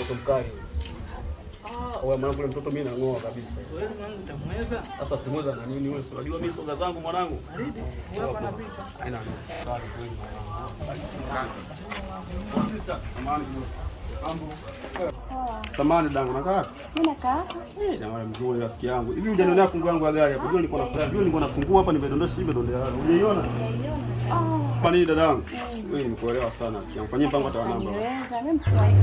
mtoto mkali. Wewe mwanangu, ule mtoto mimi nang'oa kabisa. Wewe mwanangu utamweza? Sasa simweza na nini wewe? Unajua mimi soga zangu mwanangu. Baridi. Hapa na picha. Haina nini. Kali kweli mwanangu. Sister, samahani kidogo. Mambo. Samahani dangu, nakaa? Mimi nakaa hapa. Jamaa mzuri rafiki yangu. Hivi hujanionea fungu yangu ya gari hapo? Ndio nilikuwa nafanya. Ndio nilikuwa nafungua hapa nimedondosha hivi ndio ndio. Hujaiona? Kwa nini dadangu? Wewe nimekuelewa sana. Mfanyie mpango hata namba. Niweza, mimi mtoto wake.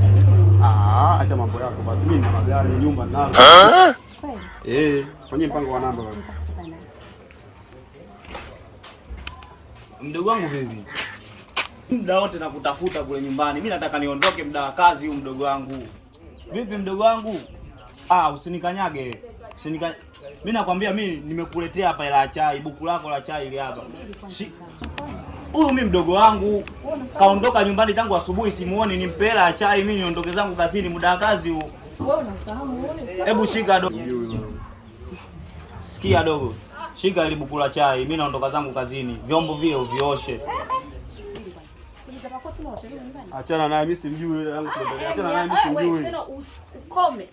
Acha mambo yako basi. Mimi nina magari, nyumba nazo. Kweli? Fanyie mpango wa namba basi. Mdogo wangu vipi? Muda wote nakutafuta kule nyumbani. Mimi nataka niondoke muda wa kazi huu mdogo wangu. Vipi mdogo wangu? Usinikanyage. Mimi nakwambia mimi nimekuletea hapa hela ya chai, buku lako la chai ile hapa. Huyu mimi mdogo wangu kaondoka nyumbani tangu asubuhi simuoni, nimpe hela ya chai mimi niondoke zangu kazini muda wa kazi huu. Wewe unafahamu wewe? Hebu shika dogo. Sikia dogo. Shika ile buku la chai, mimi naondoka zangu kazini. Vyombo vile uvioshe. Achana naye, mimi simjui yule yangu. Achana naye, mimi simjui. Tena ukome.